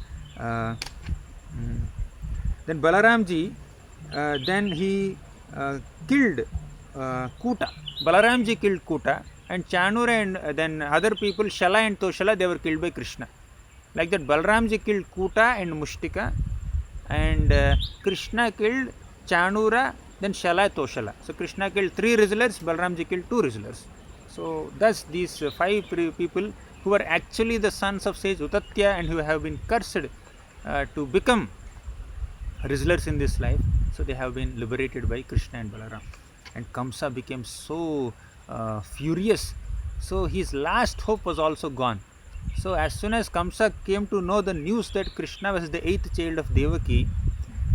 Balaramji, then he killed Kuta. Balaramji killed Kuta, and Chanura and then other people, Shala and Toshala, they were killed by Krishna. Like that, Balaramji killed Kuta and Mushtika, and Krishna killed Chanura, then Shala, Toshala. So Krishna killed 3 wrestlers, Balaramji killed 2 wrestlers. So thus these 5 people who were actually the sons of sage Utatya and who have been cursed to become wrestlers in this life, so they have been liberated by Krishna and Balaram. And Kamsa became so furious. So his last hope was also gone. So as soon as Kamsa came to know the news that Krishna was the 8th child of Devaki,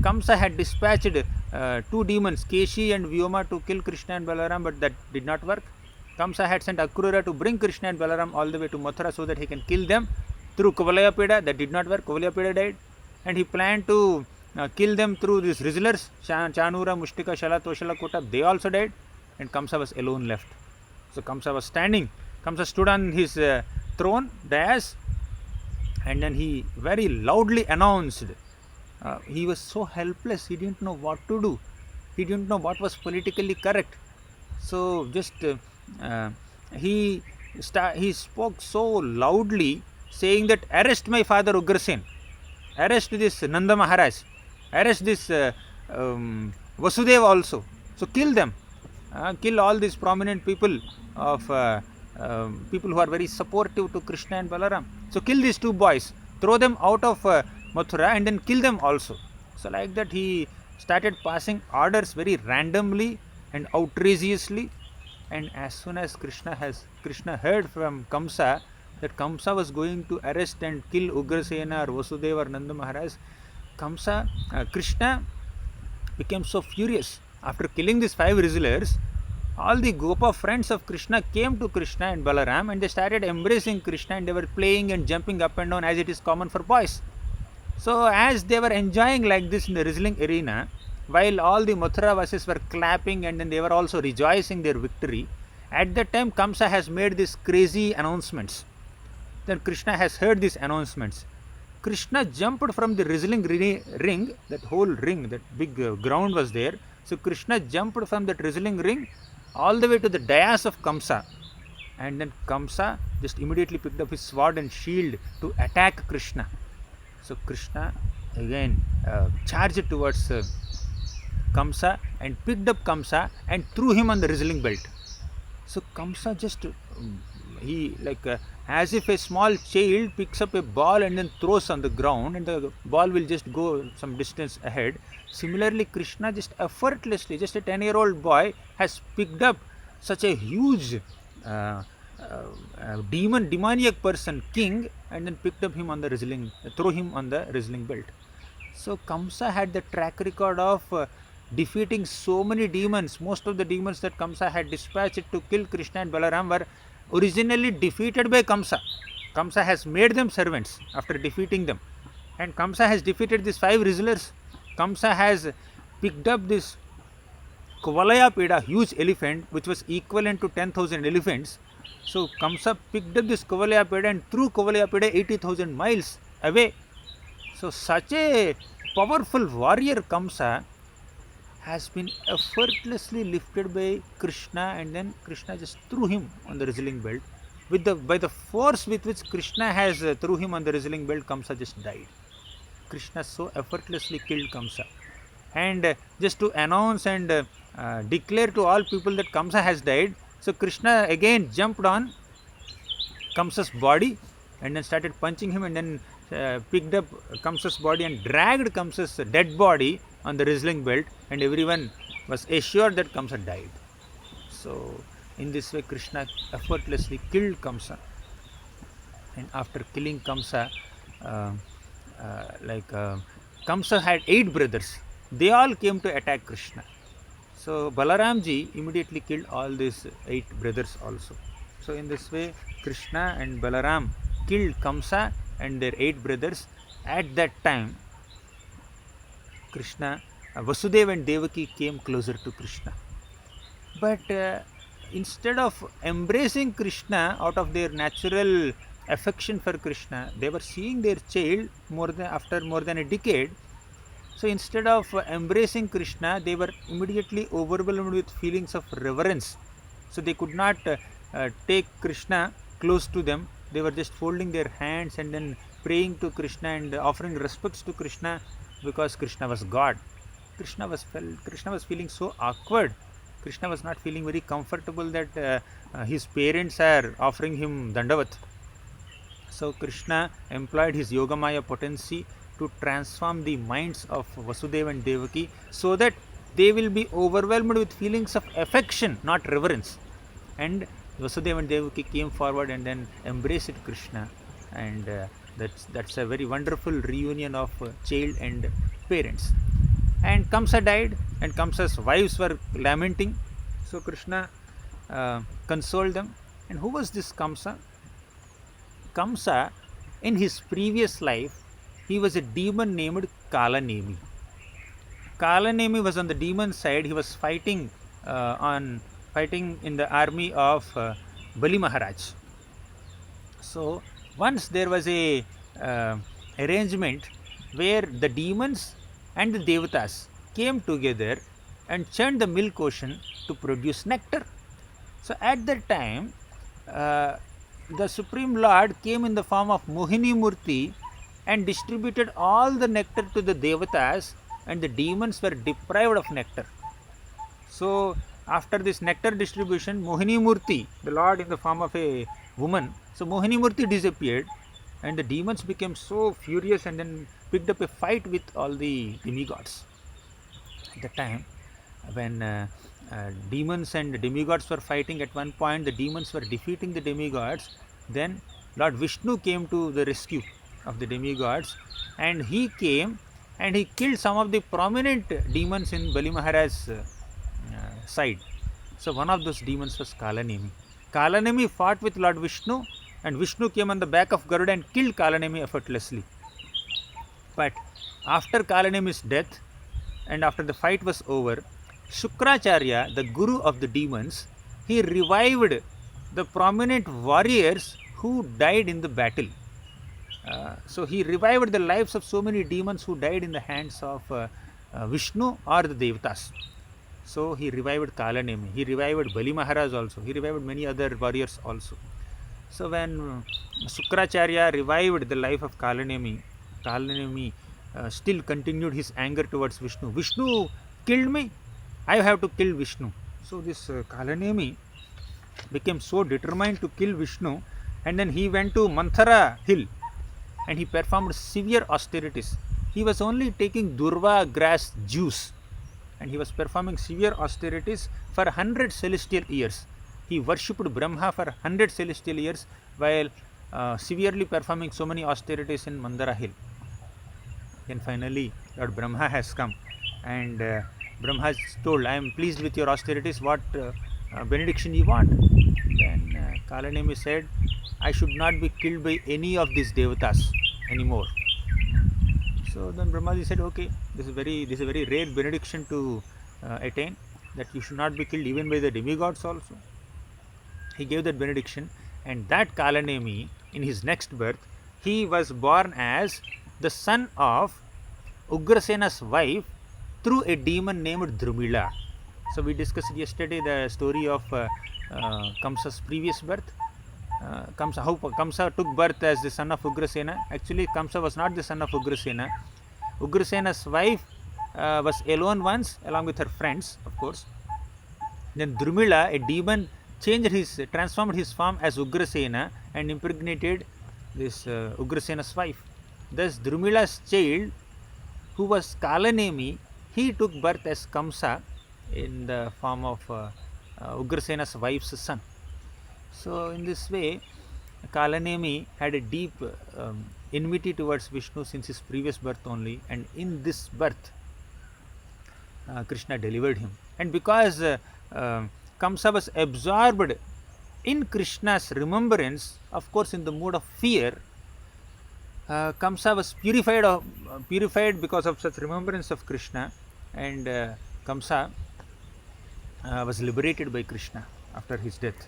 Kamsa had dispatched 2 demons, Keshi and Vyoma, to kill Krishna and Balaram, but that did not work. Kamsa had sent Akrura to bring Krishna and Balaram all the way to Mathura so that he can kill them through Kuvalayapida. That did not work. Kuvalayapida died, and he planned to kill them through these wrestlers, Chanura, Mushtika, Shala, Toshala, Kota. They also died, and Kamsa was alone left. So Kamsa was standing. Kamsa stood on his throne, dais, and then he very loudly announced. He was so helpless. He didn't know what to do. He didn't know what was politically correct. So just he spoke so loudly, saying that arrest my father Ugrasen, arrest this Nanda Maharaj, arrest this Vasudev also. So kill them, kill all these prominent people of people who are very supportive to Krishna and Balaram. So kill these 2 boys, throw them out of Mathura, and then kill them also. So like that he started passing orders very randomly and outrageously. And as soon as Krishna heard from Kamsa that Kamsa was going to arrest and kill Ugrasena or Vasudeva or Nanda Maharaj, Krishna became so furious. After killing these 5 wrestlers, all the Gopa friends of Krishna came to Krishna and Balaram, and they started embracing Krishna, and they were playing and jumping up and down as it is common for boys. So as they were enjoying like this in the wrestling arena, while all the Mathura Vasis were clapping and then they were also rejoicing their victory, at that time Kamsa has made these crazy announcements. Then Krishna has heard these announcements. Krishna jumped from the wrestling ring, that whole ring, that big ground was there. So Krishna jumped from that wrestling ring all the way to the dais of Kamsa. And then Kamsa just immediately picked up his sword and shield to attack Krishna. So Krishna again charged towards Kamsa and picked up Kamsa and threw him on the wrestling belt. So Kamsa just he like as if a small child picks up a ball and then throws on the ground, and the ball will just go some distance ahead. Similarly, Krishna just effortlessly, just a 10-year-old boy has picked up such a huge demoniac person, king, and then picked up him on the wrestling, throw him on the wrestling belt. So Kamsa had the track record of defeating so many demons. Most of the demons that Kamsa had dispatched to kill Krishna and Balaram were originally defeated by Kamsa. Kamsa has made them servants after defeating them. And Kamsa has defeated these 5 wrestlers. Kamsa has picked up this Kuvalayapeda, huge elephant, which was equivalent to 10,000 elephants. So Kamsa picked up this Kuvalayapeda and threw Kuvalayapeda 80,000 miles away. So such a powerful warrior Kamsa has been effortlessly lifted by Krishna, and then Krishna just threw him on the wrestling belt. By the force with which Krishna has threw him on the wrestling belt, Kamsa just died. Krishna so effortlessly killed Kamsa. And just to announce and declare to all people that Kamsa has died, so Krishna again jumped on Kamsa's body and then started punching him, and then picked up Kamsa's body and dragged Kamsa's dead body on the wrestling belt, and everyone was assured that Kamsa died. So in this way Krishna effortlessly killed Kamsa. And after killing Kamsa, Kamsa had 8 brothers. They all came to attack Krishna. So Balaramji immediately killed all these 8 brothers also. So in this way Krishna and Balaram killed Kamsa and their 8 brothers. At that time Krishna, Vasudeva and Devaki came closer to Krishna. But instead of embracing Krishna out of their natural affection for Krishna, they were seeing their child after more than a decade. So instead of embracing Krishna, they were immediately overwhelmed with feelings of reverence. So they could not take Krishna close to them. They were just folding their hands and then praying to Krishna and offering respects to Krishna, because Krishna was God. Krishna was feeling so awkward. Krishna was not feeling very comfortable that his parents are offering him Dandavat. So Krishna employed his Yogamaya potency to transform the minds of Vasudeva and Devaki so that they will be overwhelmed with feelings of affection, not reverence. And Vasudeva and Devaki came forward and then embraced Krishna, and that's a very wonderful reunion of child and parents. And Kamsa died, and Kamsa's wives were lamenting. So Krishna consoled them. And who was this Kamsa? Kamsa, in his previous life, he was a demon named Kalanemi. Kalanemi was on the demon side. He was fighting in the army of Bali Maharaj. So once there was a arrangement where the demons and the devatas came together and churned the milk ocean to produce nectar. So at that time, the Supreme Lord came in the form of Mohini Murti and distributed all the nectar to the devatas, and the demons were deprived of nectar. So after this nectar distribution, Mohini Murti, the Lord in the form of a woman, so Mohini Murti disappeared, and the demons became so furious and then picked up a fight with all the demigods. At the time when demons and demigods were fighting, at one point the demons were defeating the demigods. Then Lord Vishnu came to the rescue of the demigods, and he came and he killed some of the prominent demons in Bali Maharaj's side. So one of those demons was Kalanemi. Kalanemi fought with Lord Vishnu, and Vishnu came on the back of Garuda and killed Kalanemi effortlessly. But after Kalanemi's death and after the fight was over, Shukracharya, the guru of the demons, he revived the prominent warriors who died in the battle. So he revived the lives of so many demons who died in the hands of Vishnu or the Devatas. So he revived Kalanemi, he revived Bali Maharaj also, he revived many other warriors also. So when Sukracharya revived the life of Kalanemi, Kalanemi still continued his anger towards Vishnu. Vishnu killed me, I have to kill Vishnu. So this Kalanemi became so determined to kill Vishnu, and then he went to Manthara hill and he performed severe austerities. He was only taking Durva grass juice and he was performing severe austerities for 100 celestial years. He worshipped Brahma for 100 celestial years while severely performing so many austerities in Mandara hill. Then finally Lord Brahma has come and Brahma has told, I am pleased with your austerities, what benediction you want? Then Kalanemi said, I should not be killed by any of these devatas anymore. So then Brahmaji said, okay, this is a very rare benediction to attain, that you should not be killed even by the demigods also. He gave that benediction, and that Kalanemi, in his next birth, he was born as the son of Ugrasena's wife through a demon named Drumila. So we discussed yesterday the story of Kamsa's previous birth. How Kamsa took birth as the son of Ugrasena. Actually, Kamsa was not the son of Ugrasena. Ugrasena's wife was alone once, along with her friends, of course. Then Drumila, a demon, transformed his form as Ugrasena and impregnated this Ugrasena's wife. Thus, Drumila's child, who was Kalanemi, he took birth as Kamsa in the form of Ugrasena's wife's son. So in this way, Kalanemi had a deep enmity towards Vishnu since his previous birth only, and in this birth Krishna delivered him. And because Kamsa was absorbed in Krishna's remembrance, of course in the mood of fear, Kamsa was purified because of such remembrance of Krishna, and Kamsa was liberated by Krishna after his death.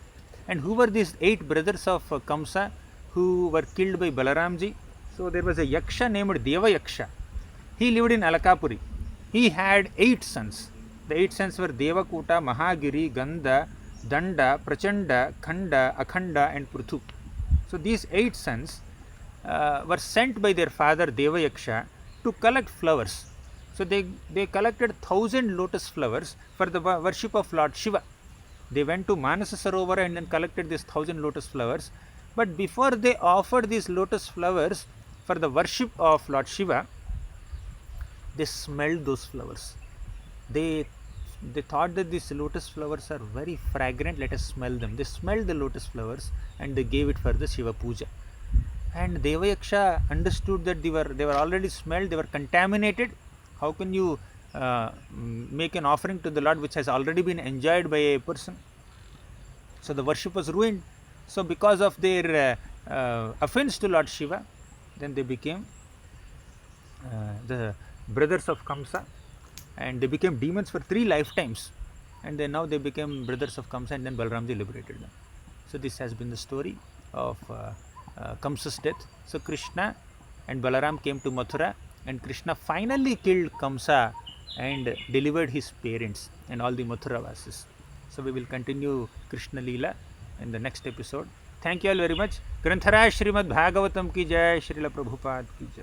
And who were these 8 brothers of Kamsa who were killed by Balaramji? So there was a Yaksha named Deva Yaksha. He lived in Alakapuri. He had 8 sons. The 8 sons were Devakuta, Mahagiri, Gandha, Danda, Prachanda, Khanda, Akhanda and Pruthu. So these 8 sons were sent by their father Deva Yaksha to collect flowers. So they collected 1000 lotus flowers for the worship of Lord Shiva. They went to Manasa Sarovar and then collected these 1000 lotus flowers. But before they offered these lotus flowers for the worship of Lord Shiva, they smelled those flowers. They thought that these lotus flowers are very fragrant, let us smell them. They smelled the lotus flowers and they gave it for the Shiva Puja. And Devayaksha understood that they were already smelled, they were contaminated. How can you make an offering to the Lord which has already been enjoyed by a person? So the worship was ruined. So because of their offense to Lord Shiva, then they became the brothers of Kamsa, and they became demons for 3 lifetimes, and then now they became brothers of Kamsa, and then Balramji liberated them. So this has been the story of Kamsa's death. So Krishna and Balaram came to Mathura, and Krishna finally killed Kamsa and delivered his parents and all the Mathura Vasis. So we will continue Krishna Leela in the next episode. Thank you all very much. Granthara Srimad Bhagavatam ki jai, Srila Prabhupada ki jai.